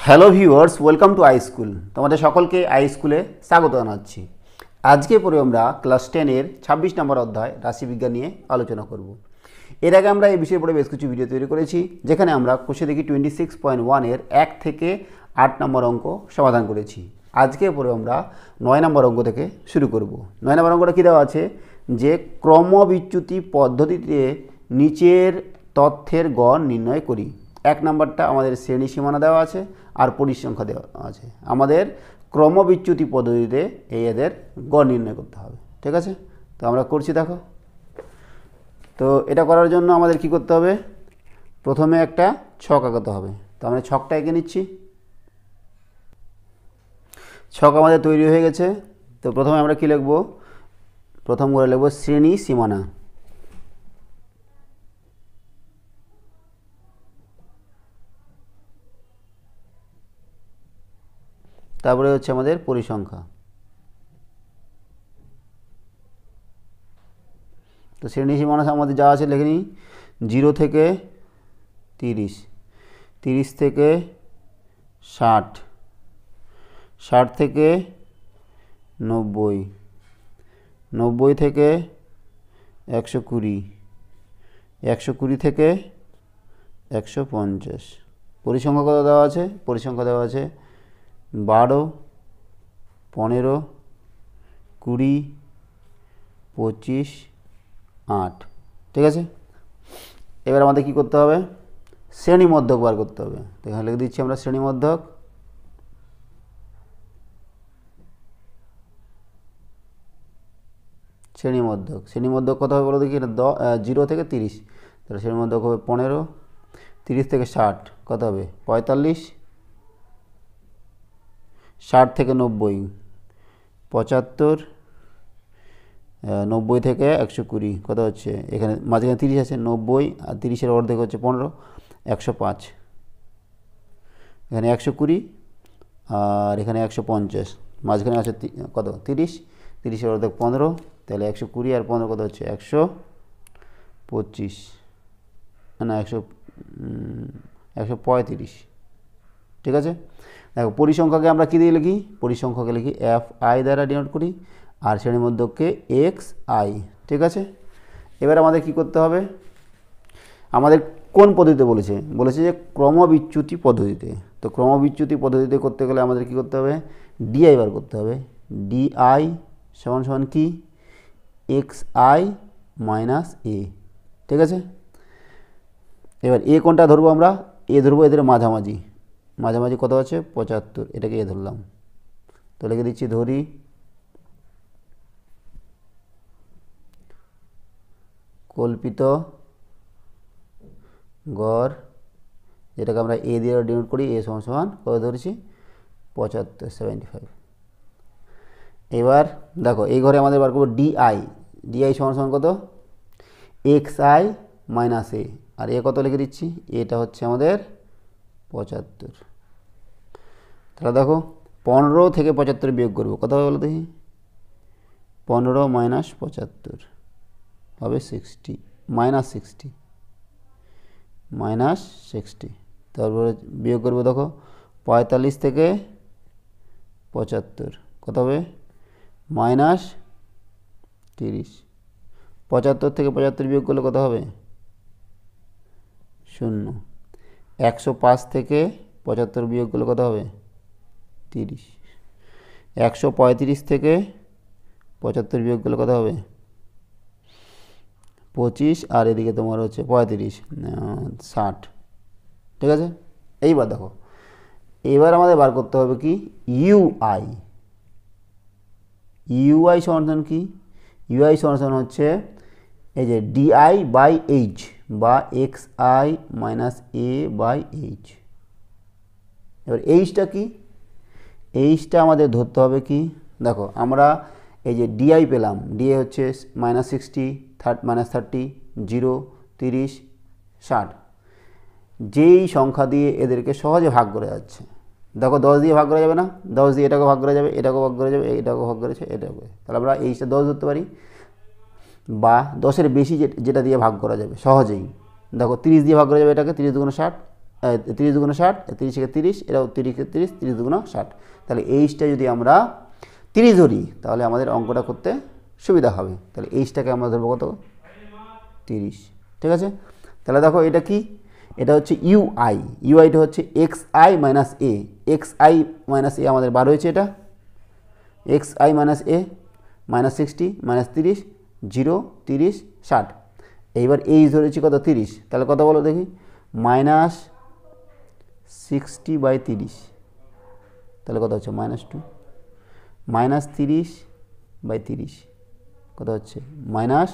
Hello viewers, welcome to I school. তোমাদের সকলকে I স্কুলে স্বাগত জানাচ্ছি। আজকে পরে আমরা ক্লাস 10-এর 26 নম্বর অধ্যায় রাশিবিজ্ঞান নিয়ে আলোচনা করব। এর আগে আমরা এই বিষয়ে পড়ে বেশ কিছু ভিডিও তৈরি করেছি, যেখানে আমরা কোষে দেখি 26.1-এর 1 থেকে 8 নম্বর অঙ্ক সমাধান করেছি। আজকে পরে আমরা 9 নম্বর অঙ্ক থেকে শুরু করব। 9 নম্বর অঙ্কটা কী দেওয়া আছে, যে ক্রমবিচ্যুতি পদ্ধতিতে নিচের তথ্যের গড় নির্ণয় করি। 1 নম্বরটা আমাদের শ্রেণী সীমানা দেওয়া আছে আর পরিসংখ্যা দেওয়া আছে। আমাদের ক্রমবিচ্যুতি পদ্ধতিতে এদের গড় নির্ণয় করতে হবে। ঠিক আছে, তো আমরা করছি। দেখো, তো এটা করার জন্য আমাদের কি করতে হবে, প্রথমে একটা ছক আঁকাতে হবে। তো আমরা ছকটা এঁকে নিচ্ছি। ছক আমাদের তৈরি হয়ে গেছে। তো প্রথমে আমরা কি লিখব, প্রথম করে লিখব শ্রেণী সীমানা। তারপরে হচ্ছে আমাদের পরিসংখ্যা। তো শ্রেণী সীমানা আমাদের যা আছে লিখে নিই। 0 থেকে 30, 30 থেকে 60, 60 থেকে 90, 90 থেকে 120, 120 থেকে 150। পরিসংখ্যা কত দেওয়া আছে, পরিসংখ্যা দেওয়া আছে 12, 15, 20, 25, 8। ঠিক আছে, এবার আমাদের কি করতে হবে, শ্রেণী মধ্যক বার করতে হবে। তো এখানে লিখে দিচ্ছি আমরা শ্রেণী মধ্যক। শ্রেণী মধ্যক, শ্রেণী মধ্যক কত হবে বলো দেখি। 0 থেকে 30, তাহলে শ্রেণী মধ্যক হবে 15। 30 থেকে 60 কত হবে 45। 60 থেকে 90 75। 90 থেকে 120 কত হচ্ছে, এখানে মাঝখানে 30 আছে, 90 আর 30-এর অর্ধেক হচ্ছে 15, 105। এখানে 120 আর এখানে 150, মাঝখানে আছে কত 30, 30-এর অর্ধেক 15, তাহলে 120 আর 15 কত হচ্ছে 125, না 135। ঠিক আছে, দেখো পরিসংখ্যাকে আমরা কী দিয়ে লিখি, পরিসংখ্যাকে লিখি FI দ্বারা ডিনোট করি, আর শ্রেণীর মধ্যকে XI। ঠিক আছে, এবার আমাদের কি করতে হবে, আমাদের কোন পদ্ধতিতে বলেছে, বলেছে যে ক্রমবিচ্যুতি পদ্ধতিতে। তো ক্রমবিচ্যুতি পদ্ধতিতে করতে গেলে আমাদের কি করতে হবে, DI বার করতে হবে। DI সমান সমান কি, XI মাইনাস A। ঠিক আছে, এবার এ কোনটা ধরবো আমরা, এ ধরবো এদের মাঝামাঝি। মাঝামাঝি কত আছে 75, এটাকে এ ধরলাম। তো লিখে দিচ্ছি ধরি কল্পিত গড়, যেটাকে আমরা এ দিয়ে ডিনোট করি। এ সমান সমান কত ধরেছি 75, 75। এবার দেখো এই ঘরে আমাদের বার করবো DI। DI সমান সমান কত XI মাইনাস A, আর এ কত লিখে দিচ্ছি, এটা হচ্ছে আমাদের 75। তাহলে দেখো 15 থেকে 75 বিয়োগ করবো, কত হবে বলো দেখি। 15 মাইনাস 75 হবে 60, মাইনাস 60, মাইনাস 60। তারপরে বিয়োগ করবো, দেখো 45 থেকে 75 কত হবে মাইনাস 30। 75 থেকে 75 বিয়োগ করলে কত হবে 0। 105 থেকে 75 বিয়োগ করলে কত হবে 30। 135 থেকে 75 বিয়োগ করলে কত হবে 25, আর এদিকে তোমার হচ্ছে 35, 60। ঠিক আছে, এইবার দেখো, এবার আমাদের বার করতে হবে কি UI। UI সমান কি, UI সমান হচ্ছে এই যে DI বাই H বা XI minus A by H। এবার Hটা কি, Hটা আমাদের ধরতে হবে কি, দেখো আমরা এই যে DI পেলাম, DI হচ্ছে মাইনাস 60, মাইনাস 30, 0, 30, 60। যেই সংখ্যা দিয়ে এদেরকে সহজে ভাগ করে যাচ্ছে, দেখো 10 দিয়ে ভাগ করা যাবে না, 10 দিয়ে এটাকে ভাগ করা যাবে, এটাকেও ভাগ করা যাবে, এটাকেও ভাগ করেছে, এটাকে, তাহলে আমরা Hটা 10 ধরতে পারি, বা 10-এর বেশি যেটা দিয়ে ভাগ করা যাবে সহজেই। দেখো 30 দিয়ে ভাগ করা যাবে এটাকে, 30 দুগুণে 60, 30 দুগুণ 60, 30 থেকে 30, এটাও 30 থেকে 30, 30 দুগুণ 60। তাহলে এইচটা যদি আমরা 30 ধরি তাহলে আমাদের অঙ্কটা করতে সুবিধা হবে। তাহলে এইচটাকে আমরা ধরবো কত, 30। ঠিক আছে, তাহলে দেখো এটা কি, এটা হচ্ছে ইউআই, ইউআইটা হচ্ছে X I minus A, X I minus A আমাদের বার হয়েছে, এটা X I minus A minus 60 minus 30 0 30 60। এইবার এইচ ধরেছি কত, 30, তাহলে কত বলো দেখি, মাইনাস 60/30, তাহলে কত হচ্ছে -2, মাইনাস 30/30 কত হচ্ছে -1,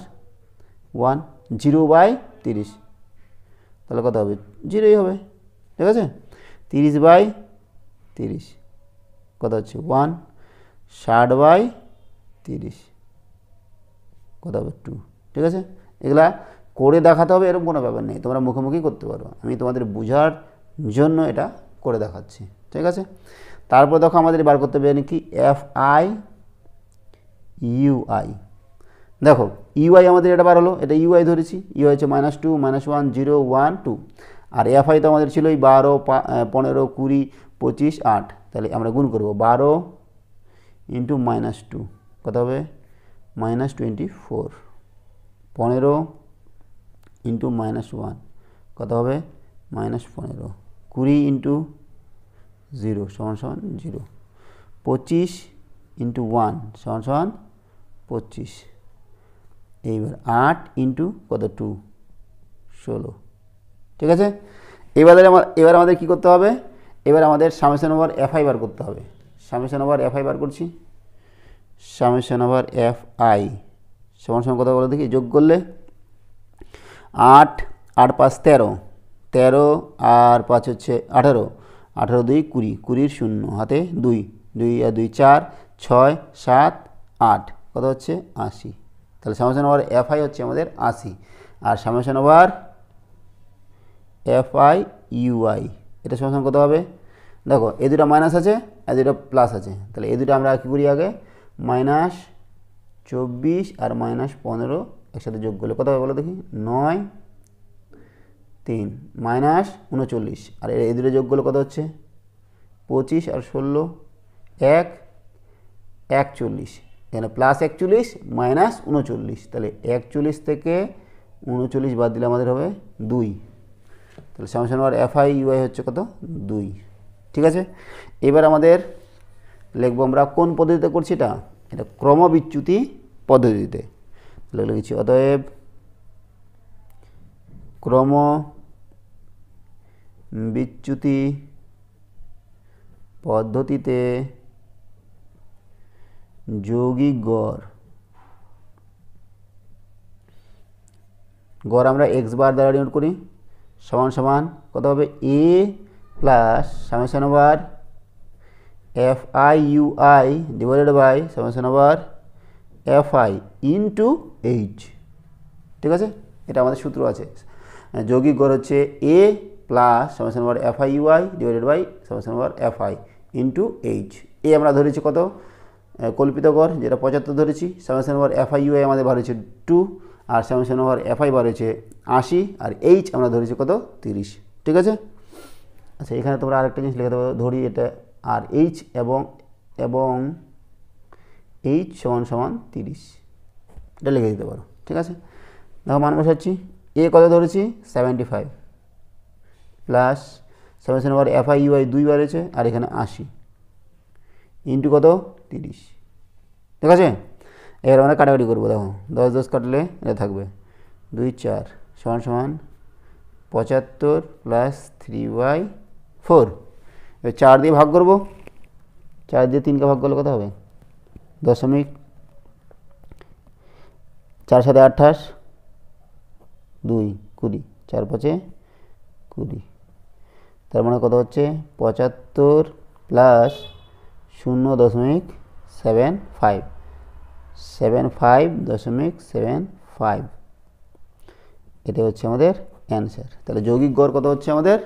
0/30, তাহলে কত হবে, 0ই হবে। ঠিক আছে, 30/30 কত হচ্ছে 1, 60/30 কত হবে 2। ঠিক আছে, এগুলা করে দেখাতে হবে এরকম কোনো ব্যাপার নেই, তোমরা মুখোমুখি করতে পারো, আমি তোমাদের বোঝার জন্য এটা করে দেখাচ্ছি। ঠিক আছে, তারপর দেখো আমাদের বার করতে হবে কি, এফ আই ইউআই। দেখো ইউআই আমাদের এটা বার হলো, এটা ইউআই ধরেছি, ইউআই হচ্ছে -2 -1 0 1 2, আর এফআই তো আমাদের ছিল 12 15 20 25 8, তাহলে আমরা গুণ করব 12 ইন্টু -2 কত হবে -24, 15 ইন্টু -1 কত হবে -15, 20 ইন্টু 0 সমান 0, 25 ইন্টু 1 সমান 25, এইবার 8 ইন্টু কত 2 16। ঠিক আছে, এবার আমাদের কী করতে হবে, এবার আমাদের সামেশন ওভার এফআই বার করতে হবে। সামেশন ওভার এফআই বার করছি, সামেশন ওভার এফআই সমান কত বলে দেখি, যোগ করলে 8 8 5 13, 13 আর 5 হচ্ছে 18, 18 2 20, 20 0 হাতে 2, 2 আর 2 4, 6 7 8 কত হচ্ছে 80। তাহলে সামেশন ওভার এফআই হচ্ছে আমাদের 80, আর সামেশন ওভার এফআই ইউআই এটা সমান কত হবে, দেখো এই দুটো মাইনাস আছে আর দুটো প্লাস আছে, তাহলে এই দুটো আমরা কী করি আগে, -24 আর -15 একসাথে যোগ করলে কত হবে বলো দেখি, 9 3 -39, আর এই দুটো যোগ করলে কত হচ্ছে 25 আর 16 1 41, এখানে +41 -39, তাহলে 41 থেকে 39 বাদ দিলে আমাদের হবে 2, তাহলে সামেশন ওভার এফআই ইউআই হচ্ছে কত 2। ঠিক আছে, এবার আমাদের লিখবো আমরা কোন পদ্ধতিতে করছি, এটা ক্রমবিচ্যুতি পদ্ধতিতে লিখেছি, অতএব ক্রমবিচ্যুতি পদ্ধতিতে যৌগিক গড় আমরা এক্স বার দ্বারা ডিনোট করি, সমান কত হবে, A plus summation over F I UI divided by summation over F I into H. ঠিক আছে, এটা আমাদের সূত্র আছে, যৌগিক গড় হচ্ছে A plus summation over F I UI divided by summation over F I into H. A আমরা ধরেছি কত, কল্পিত গড় যেটা 75 ধরেছি, summation over F I UI আমাদের বার হয়েছে 2, আর সামেশন ওভার এফ আই বার হয়েছে 80, আর এইচ আমরা ধরেছি কত 30। ঠিক আছে, আচ্ছা এখানে তোমরা আরেকটা জিনিস লিখে দেবো, ধরি এটা আর এইচ এবং এইচ সমান 30, এটা লিখে দিতে পারো। ঠিক আছে, দেখো মান বসাচ্ছি, এ কত ধরেছি 75 plus summation over F I U I 2 বার হয়েছে, আর এখানে 80 ইন্টু কত 30। ঠিক আছে, এবার আমরা কাটাকাটি করবো, দেখো 10 10 কাটলে এটা থাকবে 2 4 সমান 75 প্লাস 3/4, এবার 4 দিয়ে ভাগ করবো, 4 দিয়ে 3কে ভাগ করলে কত হবে, 4 7 28 2 20, 4 5 20, তার মানে কত হচ্ছে 75 প্লাস 0.75, 75.75, এটা হচ্ছে আমাদের অ্যান্সার। তাহলে যৌগিক গড় কত হচ্ছে আমাদের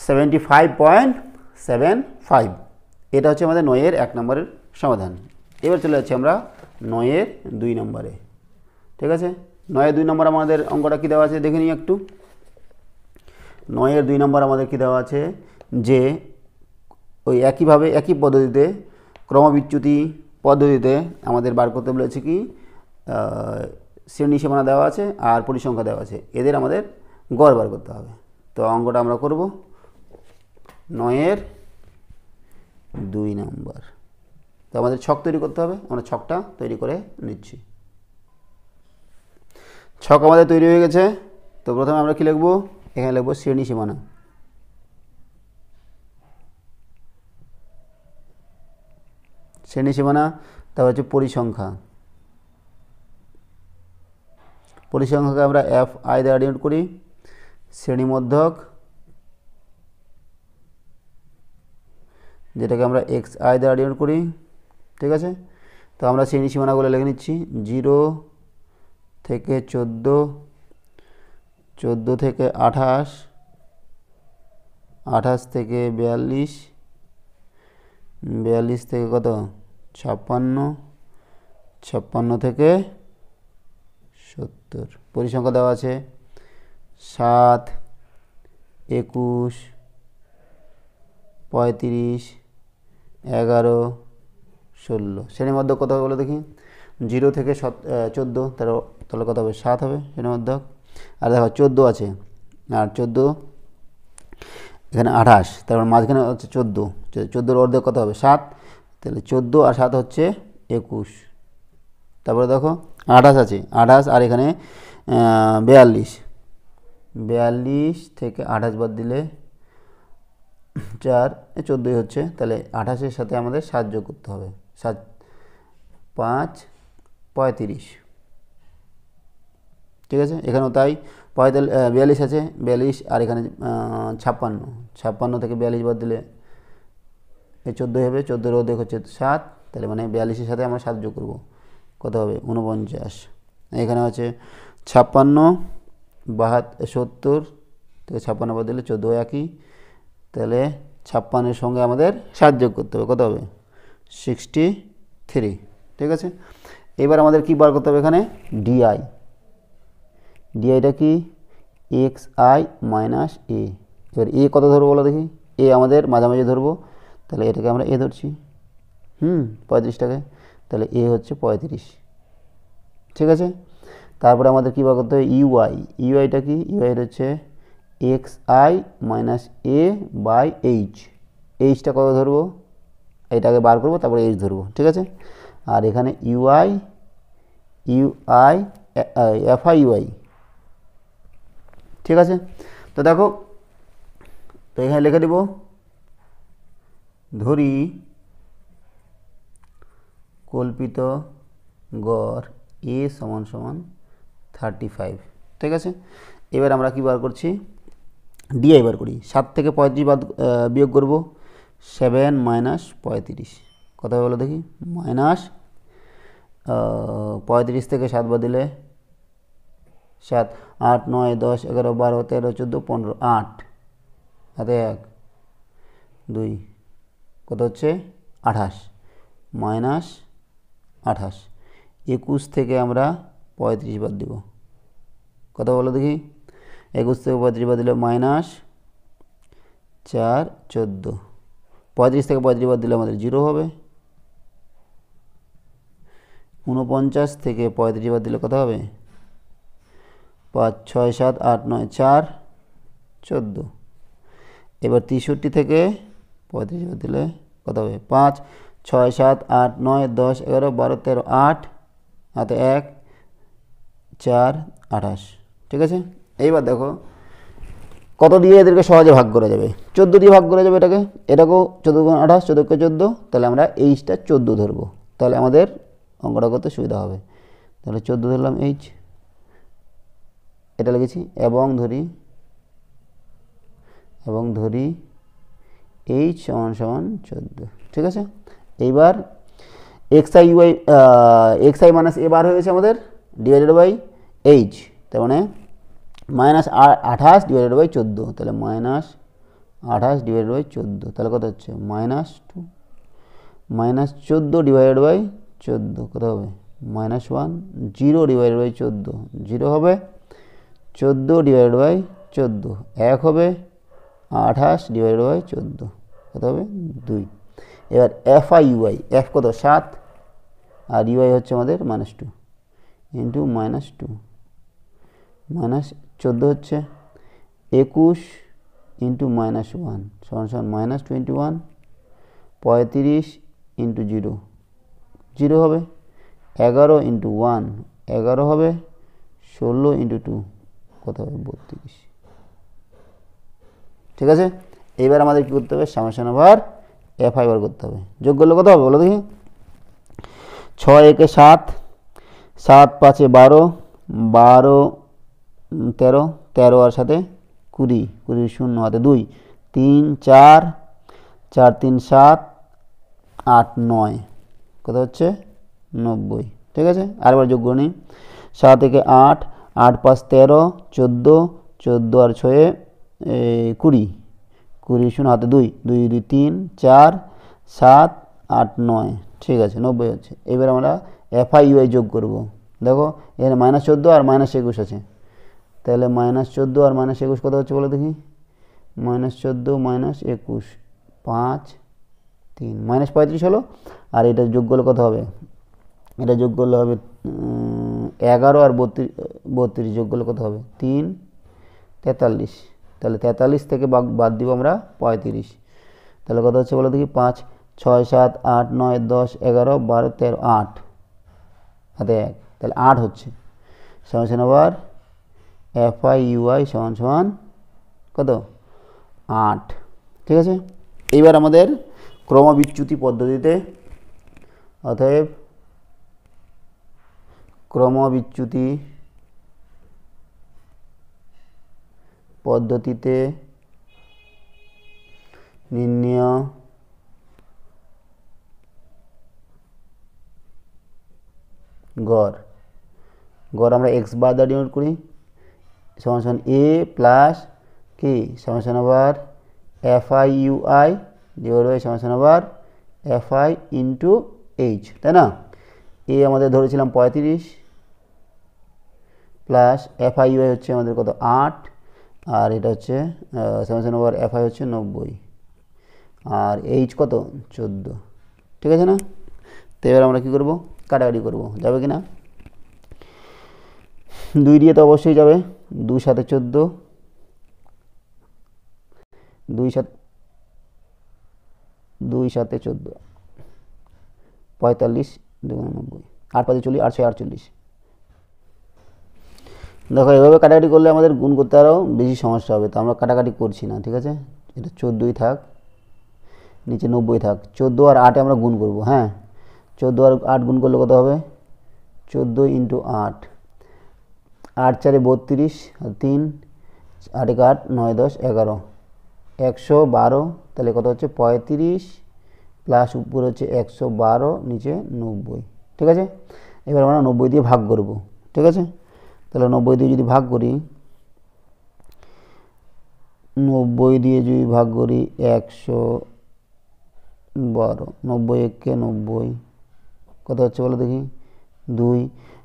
75.75, এটা হচ্ছে আমাদের 9-এর 1 নম্বরের সমাধান। এবার চলে যাচ্ছি আমরা 9-এর 2 নম্বরে। ঠিক আছে, 9-এর 2 নম্বর আমাদের অঙ্কটা কী দেওয়া আছে দেখে নিই একটু। 9 এর 2 নম্বর আমাদের কি দেওয়া আছে যে ওই একইভাবে একই পদ্ধতিতে ক্রমবিচ্যুতি পদ্ধতিতে আমাদের বার করতে বলেছে কি শ্রেণী সীমানা দেওয়া আছে আর পরিসংখ্যা দেওয়া আছে, এদের আমাদের গড় বার করতে হবে। তো অঙ্কটা আমরা করব 9 এর 2 নম্বর। তো আমাদের ছক তৈরি করতে হবে, আমরা ছকটা তৈরি করে নিচ্ছি। ছক আমাদের তৈরি হয়ে গেছে। তো প্রথমে আমরা কি লিখব, এখানে লিখব শ্রেণী সীমানা। শ্রেণী সীমানা, তারপর হচ্ছে পরিসংখ্যা। পরিসংখ্যাকে আমরা এফ আই দ্বারা ডিনোট করি। শ্রেণী মধ্যক, যেটাকে আমরা এক্স আই দ্বারা ডিনোট করি। ঠিক আছে, তো আমরা শ্রেণী সীমানাগুলো লিখে নিচ্ছি। 0 থেকে 14, 14 থেকে 28, 28 থেকে 42, 42 থেকে কত 56, 56 থেকে 70। পরিসংখ্যা দেওয়া আছে 7, 21, 35, 11, 16। শ্রেণীর মধ্যক কত হবে বলে দেখি। 0 থেকে 14, তাহলে কত হবে 7 হবে শ্রেণীর মধ্যক। আর দেখো 14 আছে, আর 14 এখানে 28, তারপর মাঝখানে হচ্ছে 14, 14-র অর্ধেক কত হবে 7, তাহলে 14 আর 7 হচ্ছে 21। তারপরে দেখো 28 আছে, 28 আর এখানে 42, 42 থেকে 28 বাদ দিলে 4, 14 হচ্ছে। তাহলে 28-এর সাথে আমাদের 7 যোগ করতে হবে। 7, 5, 35। ঠিক আছে, এখানেও তাই। 42 আছে, 42 আর এখানে 56, 56 থেকে 42 বাদ দিলে এই 14 হবে। 14-র অর্ধেক হচ্ছে 7, তাহলে মানে 42-এর সাথে আমরা 7 যোগ করব, কত হবে 49। এখানে আছে 56, 70 থেকে 56 বাদ দিলে 14 একই, তাহলে 56-এর সঙ্গে আমাদের 7 যোগ করতে হবে, কত হবে 63। ঠিক আছে, এবার আমাদের কি বার করতে হবে এখানে ডিআই। ডিআইটা কি এক্স আই মাইনাস এ। এবার এ কত ধরবো বলো দেখি, এ আমাদের মাঝামাঝি ধরবো, তাহলে এটাকে আমরা এ ধরছি 35টাকে, তাহলে এ হচ্ছে 35। ঠিক আছে, তারপরে আমাদের কী বার করতে হবে ইউআই। ইউআইটা কি, ইউআই হচ্ছে X I minus A by H. এইচটা কত ধরবো, এইটাকে বার করবো, তারপরে এইচ ধরবো। ঠিক আছে, আর এখানে ইউআই, ইউআই এফআই ইউআই। ঠিক আছে, তো দেখো, তো এখানে লিখে দেব ধরি কল্পিত গড় এ সমান সমান 35। ঠিক আছে, এবার আমরা কি বার করছি ডিআই বার করি। 7 থেকে 35 বিয়োগ করব, 7 মাইনাস 35 কত বলো দেখি, মাইনাস 35 থেকে 7 বাদ দিলে 7, 8, 9, 10, 11, 12, 13, 14, 15, 8 হাতে 1, 2 কত হচ্ছে 28, মাইনাস 28। 21 থেকে আমরা 35 বাদ দিব, কত বলো দেখি, 21 থেকে 35 বাদ দিলে মাইনাস 4, 14। 35 থেকে 35 বাদ দিলে আমাদের 0 হবে। 49 থেকে 35 বাদ দিলে কত হবে, 5, 6, 7, 8, 9, 4, 14। এবার 63 থেকে 35 বাদ দিলে কত হবে, 5, 6, 7, 8, 9, 10, 11, 12, 13, 8 হাতে 1, 4, 28। ঠিক আছে, এইবার দেখো কত দিয়ে এদেরকে সহজে ভাগ করা যাবে, 14 দিয়ে ভাগ করা যাবে এটাকে, এটাকেও 14 গুণ 28, 14 কে 14, তাহলে আমরা এইচটা 14 ধরবো, তাহলে আমাদের অঙ্কটা করতে সুবিধা হবে। তাহলে 14 ধরলাম এইচ, এটা লিখেছি, এবং ধরি এইচ সমান সমান 14। ঠিক আছে, এইবার X I UI, X I minus A বার হয়েছে আমাদের ডিভাইডেড বাই এইচ, তার মানে মাইনাস 28 ডিভাইডেড বাই 14, তাহলে মাইনাস 28 ডিভাইডেড বাই 14, তাহলে কত হচ্ছে মাইনাস 2, মাইনাস 14 ডিভাইডেড বাই 14 কত হবে মাইনাস 1, 0 ডিভাইডেড বাই 14 0 হবে, 14 ডিভাইডেড বাই 14, 1 হবে 28 ডিভাইডেড বাই 14, কত হবে 2। এবার FI UI, F কত 7 আর UI হচ্ছে আমাদের -2 ইন্টু -2 -14 হচ্ছে 21 ইন্টু -1 সমান সমান -21, 35 ইন্টু 0 0 হবে, 11 ইন্টু 1 11 হবে, 16 ইন্টু 2 কত হবে 32। ঠিক আছে, এইবার আমাদের কী করতে হবে, সামেশন ওভার FI বার করতে হবে। যোগ করলে কত হবে বলো দেখি, 6 একে 7, 7 5 12, 12 13, 13 আর সাথে 20, 20 শূন্য হাতে 2, 3 4, 4 3 7, 8 9 কত হচ্ছে 90। ঠিক আছে, আরেকবার যোগ করে নিই, 7 একে 8, 8 5 13, 14, 14 আর 6 20, 20 শূন্য হাতে 2, 2 2 3 4 7 8 9। ঠিক আছে, 90 হচ্ছে। এবার আমরা FI UI যোগ করব। দেখো এখানে -14 আর -21 আছে, তাহলে -14 আর -21 কত হচ্ছে বলো দেখি, -14 -21 5 3 -35 হলো। আর এটা যোগ করলে কত হবে, এটা যোগ করলে হবে 11 আর 32 যোগ করলে কত হবে 3 43। তাহলে 43 থেকে বাদ দিব আমরা 35, তাহলে কত হচ্ছে বলো দেখি, 5 6 7 8 9 10 11 12 13 8 হাতে 1, তাহলে 8 হচ্ছে। সামেশন ওভার FI UI সমান সমান কত 8। ঠিক আছে, এইবার আমাদের ক্রমবিচ্যুতি পদ্ধতিতে, অতএব ক্রমবিচ্যুতি পদ্ধতিতে নির্ণেয় গড়, গড় আমরা x বার দ্বারা ডিনোট করি, সমান সমান a প্লাস কি summation over FI UI divide by summation over FI into H, তাই না। a আমাদের ধরেছিলাম 35 প্লাস FI UI হচ্ছে আমাদের কত 8, আর এটা হচ্ছে সামেশন ওভার FI হচ্ছে 90, আর H কত 14। ঠিক আছে না, তো এবার আমরা কী করবো, কাটাকাটি করবো, যাবে কি না, 2 দিয়ে তো অবশ্যই যাবে, 2 7 14, 2 7 14 45 2 90, 8 5 40 8 6 48। দেখো এভাবে কাটাকাটি করলে আমাদের গুণ করতে আরও বেশি সমস্যা হবে, তো আমরা কাটাকাটি করছি না। ঠিক আছে, এটা 14ই থাক, নিচে 90 থাক, 14 আর 8 আমরা গুণ করব। হ্যাঁ, 14 আর 8 গুণ করলে কত হবে, 14 ইন্টু 8, 8 4 32 আর 3 8 1 8 9 10 11 112, তাহলে কত হচ্ছে 35 প্লাস উপরে হচ্ছে 112 নিচে 90। ঠিক আছে, এবার আমরা 90 দিয়ে ভাগ করব। ঠিক আছে, তাহলে 90 দিয়ে যদি ভাগ করি, 90 দিয়ে যদি ভাগ করি 112, 90 1 90 কত হচ্ছে বলো দেখি, 2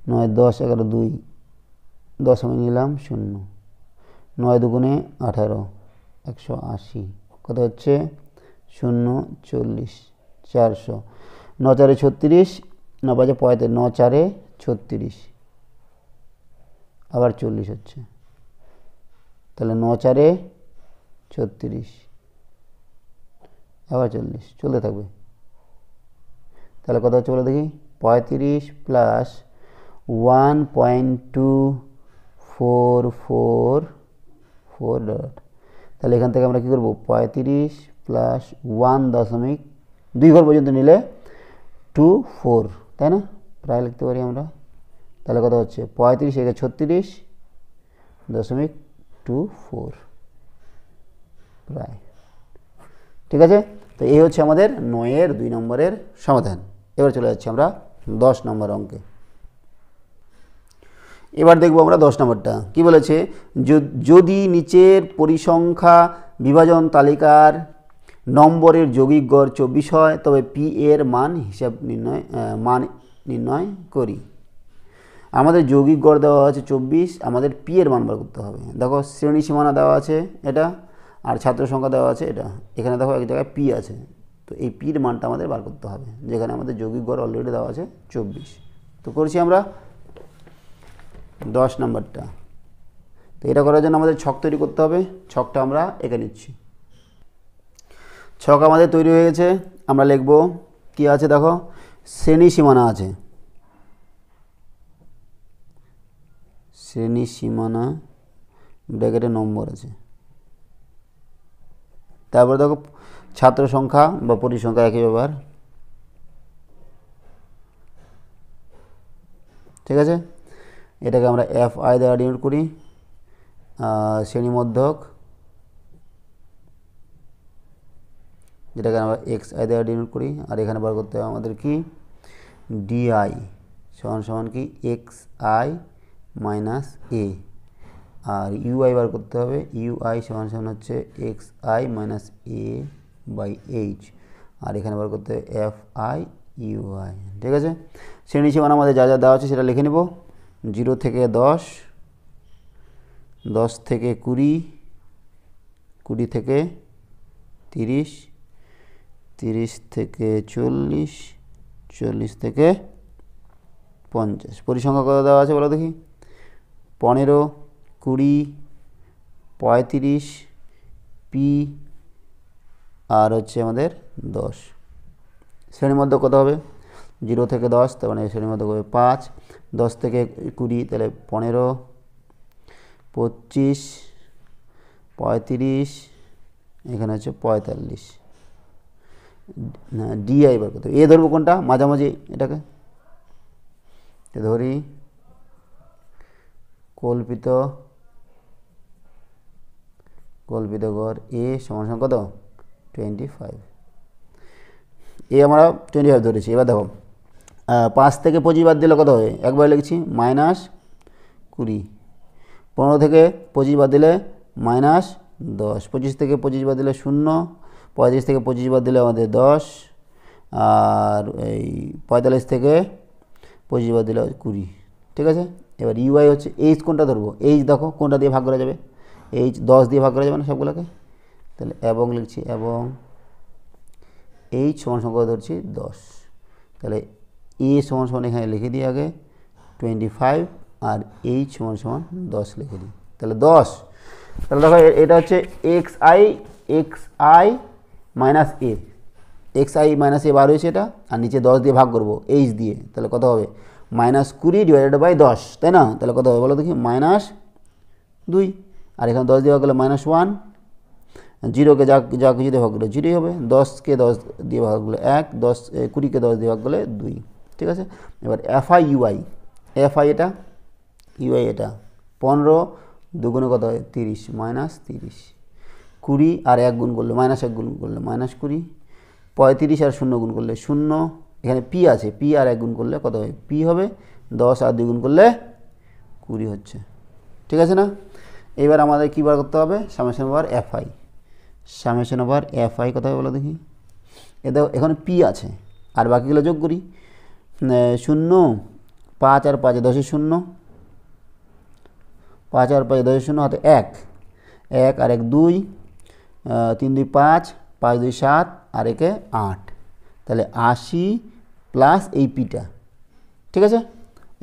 9 10 11 2 10 আমি নিলাম 0, 9 দুগুণে 18 180 কত হচ্ছে 0 40 400, 9 4 36 9 5 35 9 4 36 আবার 40 হচ্ছে, তাহলে 9 4 36 আবার 40 চলতে থাকবে। তাহলে কত হচ্ছে বলে দেখি, 35 প্লাস 1.2444 ডট, তাহলে এখান থেকে আমরা কী করবো, 35 প্লাস 1.2 ঘর পর্যন্ত নিলে 24, তাই না, প্রায় লিখতে পারি আমরা। তাহলে কত হচ্ছে 35 একে 36.24 প্রায়। ঠিক আছে, তো এই হচ্ছে আমাদের 9-এর 2 নম্বরের সমাধান। এবার চলে যাচ্ছি আমরা 10 নম্বর অঙ্কে। এবার দেখব আমরা 10 নম্বরটা কি বলেছে, যদি নিচের পরিসংখ্যা বিভাজন তালিকার নম্বরের যৌগিক গড় 24 হয় তবে পি এর মান নির্ণয় করি। আমাদের যৌগিক গড় দেওয়া আছে 24, আমাদের পি এর মান বার করতে হবে। দেখো শ্রেণী সীমানা দেওয়া আছে এটা, আর ছাত্র সংখ্যা দেওয়া আছে এটা। এখানে দেখো এক জায়গায় পি আছে, তো এই পির মানটা আমাদের বার করতে হবে, যেখানে আমাদের যৌগিক গড় অলরেডি দেওয়া আছে 24। তো করছি আমরা 10 নম্বরটা। তো এটা করার জন্য আমাদের ছক তৈরি করতে হবে। ছকটা আমরা এঁকে নিচ্ছি। ছক আমাদের তৈরি হয়ে গেছে। আমরা লিখব কি আছে, দেখো শ্রেণী সীমানা আছে, শ্রেণী সীমানা ব্র্যাকেটে নম্বর আছে। তারপরে দেখো ছাত্র সংখ্যা বা পরিসংখ্যা একই ব্যাপার, ঠিক আছে। এটাকে আমরা এফ আই দ্বারা ডিনোট করি। শ্রেণী মধ্যক, যেটাকে আমরা এক্স আই দ্বারা ডিনোট করি। আর এখানে বার করতে হবে আমাদের কি, ডিআই সমান সমান কি এক্স আই মাইনাস এ। আর ইউআই বার করতে হবে, ইউআই সমান সমান হচ্ছে X I minus A by H. আর এখানে বার করতে হবে এফ আই ইউআই, ঠিক আছে। শ্রেণী সীমানা আমাদের যা যা দেওয়া আছে সেটা লিখে নেব। 0 থেকে 10, 10 থেকে 20, 20 থেকে 30, 30 থেকে 40, 40 থেকে 50। পরিসংখ্যা কত দেওয়া আছে বলো দেখি, 15, 20, 35, পি আর হচ্ছে আমাদের 10। শ্রেণীর মধ্যে কত হবে, 0 থেকে 10, তার মানে শ্রেণীর মধ্যে হবে 5, 10 থেকে 20 তাহলে 15, 25, 35, এখানে হচ্ছে 45। ডিআই বার করতে হবে। এ ধরবো কোনটা, মাঝামাঝি এটাকে ধরি, কল্পিত গড় এ সমান সমান কত, 25। এ আমরা 25 ধরেছি। এবার দেখো 5 থেকে 25 বাদ দিলে কত হবে, একবার লিখছি -20। 15 থেকে 25 বাদ দিলে -10। 25 থেকে 25 বাদ দিলে 0। 35 থেকে 25 বাদ দিলে আমাদের 10। আর এই 45 থেকে 25 বাদ দিলে 20, ঠিক আছে। এবার ইউআই হচ্ছে এইচ, কোনটা ধরবো, এইচ দেখো কোনটা দিয়ে ভাগ করা যাবে, এইচ 10 দিয়ে ভাগ করা যাবে না সবগুলোকে, তাহলে এবং লিখছি, এবং এইচ সমান সংখ্যা ধরছি 10। তাহলে এ সমান সমান এখানে লিখে দিই আগে 25, আর এইচ সমান সমান 10 লিখে দিই, তাহলে 10। তাহলে দেখো এটা হচ্ছে X I minus A, X I minus A বার হয়েছে এটা, আর নিচে 10 দিয়ে ভাগ করবো এইচ দিয়ে, তাহলে কত হবে -20 ডিভাইডেড বাই 10, তাই না। তাহলে কত হবে বলো দেখি, -2। আর এখানে 10 দিয়ে ভাগ করলে -1। 0কে যা কিছু দিয়ে ভাগ করলে 0ই হবে। 10কে 10 দিয়ে ভাগ করলে 1, 20কে 10 দিয়ে ভাগ করলে 2, ঠিক আছে। এবার এফআই ইউআই, এফআই এটা, ইউআই এটা। 15 দুগুণে কত হয় 30, -30। 20 আর 1 গুণ করলে -1 গুণ করলে -20। 35 আর 0 গুণ করলে 0। এখানে পি আছে, পি আর 1 গুণ করলে কত হবে, পি হবে। 10 আর 2 গুণ করলে 20 হচ্ছে, ঠিক আছে না। এবার আমাদের কী বার করতে হবে, summation over FI. Summation over FI কত হবে বলো দেখি। এখানে পি আছে, আর বাকিগুলো যোগ করি। 0, 5 আর 5 10 0, 5 আর 5 10 0 হাতে 1, 1 আর 1 2, 3 2 5, 5 2 7, আর 1 8। তাহলে 80 প্লাস এই পিটা, ঠিক আছে।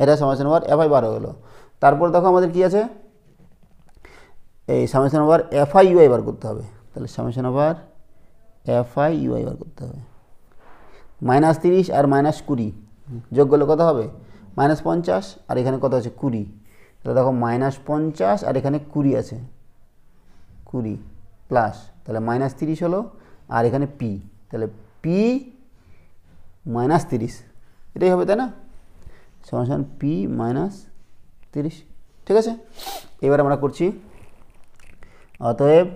এটা সামেশন ওভার এফআই বার হয়ে গেলো। তারপর দেখো আমাদের কি আছে, এই সামেশন ওভার এফআই ইউআই বার করতে হবে। তাহলে সামেশন ওভার এফআই ইউআই বার করতে হবে। -30 আর -20 যোগ করলে কত হবে, -50। আর এখানে কত আছে 20, তাহলে দেখো -50 আর এখানে 20 আছে, 20 প্লাস, তাহলে -30 হলো। আর এখানে পি, তাহলে পি -30, এটাই হবে তাই না, সমান পি -30, ঠিক আছে। এবার আমরা করছি, অতএব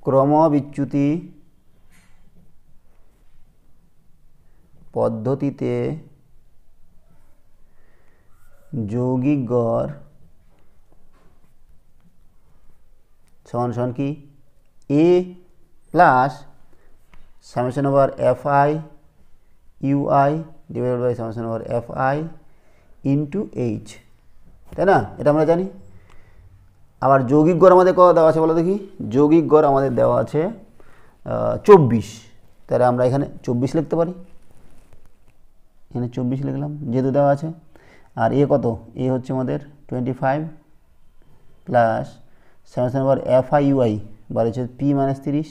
ক্রমবিচ্যুতি পদ্ধতিতে যৌগিক গড় সমান কি A plus summation over f i u i divided by summation over F I into h, তাই না? এটা আমরা জানি। আবার যৌগিক গড় আমাদের কত দেওয়া আছে বলো দেখি? যৌগিক গড় আমাদের দেওয়া আছে 24, তাহলে আমরা এখানে 24 লিখতে পারি, এখানে 24 লিখলাম যেহেতু দেওয়া আছে। আর এ কত? এ হচ্ছে আমাদের 25 plus summation over F I u i বার হচ্ছে p minus 30,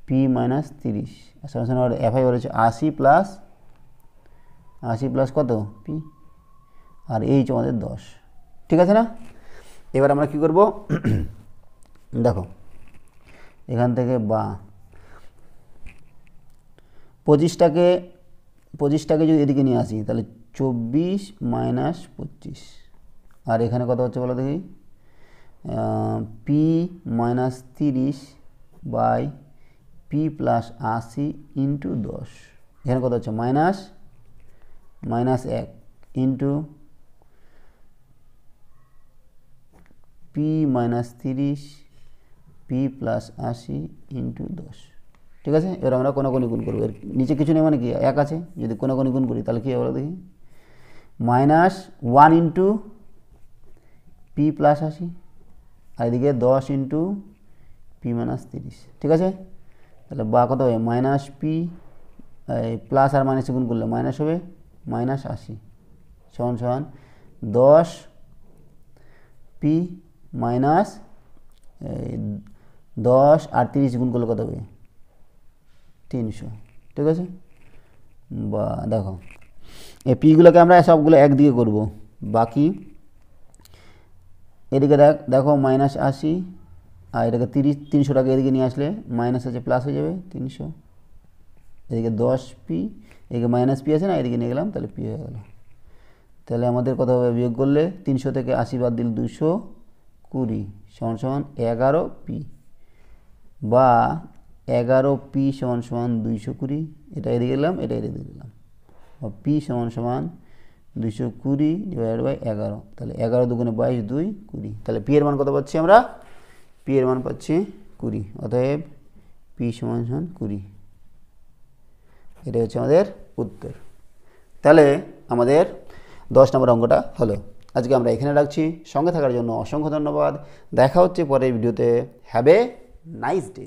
p minus 30, summation over F I বার হচ্ছে 80 প্লাস কত? পি, আর এইচ আমাদের 10, ঠিক আছে না? এবার আমরা কি করব দেখো, এখান থেকে বা 25টাকে যদি এদিকে নিয়ে আসি তাহলে 24 মাইনাস 25, আর এখানে কত হচ্ছে বলো দেখি? P minus 30 by P plus 80 into 10, এখানে কত হচ্ছে? Minus 1 into P minus 30 P plus 80 into 10, ঠিক আছে? এবার আমরা কোনাকুনি গুণ করবো, এর নিচে কিছু নেই মানে কি 1 আছে, যদি কোনাকুনি গুণ করি তাহলে কী হবে দেখি? -1 ইন্টু পি প্লাস 80, আর এদিকে 10 ইন্টু পি মাইনাস 30, ঠিক আছে? তাহলে বা কত হবে? মাইনাস পি প্লাস আর মাইনাসে গুণ করলে মাইনাস হবে -80 সমান 10 পি মাইনাস 10 আর 30 গুণ করলে কত হবে? 300, ঠিক আছে? বা দেখো এই পিগুলোকে আমরা সবগুলো একদিকে করব, বাকি এদিকে দেখো -80 আর এটাকে 300টাকে এদিকে নিয়ে আসলে মাইনাস আছে প্লাস হয়ে যাবে 300, এদিকে 10 পি, এদিকে মাইনাস পি আছে না, এদিকে নিয়ে গেলাম তাহলে পি হয়ে গেল। তাহলে আমাদের কত হবে? বিয়োগ করলে 300 থেকে 80 বাদ দিলে 220 সমান 11 পি, বা 11 পি সমান 220, এটা এদিকে দিলাম, এটা এদিকে দিলাম, পি সমান 220 ডিভাইডেড বাই 11, তাহলে 11 দুগুণে 22 2 20, তাহলে পি এর মান কত পাচ্ছি আমরা? পি এর মান পাচ্ছি 20, অতএব পি সমান 20, এটা হচ্ছে আমাদের উত্তর। তাহলে আমাদের 10 নম্বর অঙ্কটা হলো। আজকে আমরা এখানে রাখছি, সঙ্গে থাকার জন্য অসংখ্য ধন্যবাদ। দেখা হচ্ছে পরের ভিডিওতে। Have a nice day.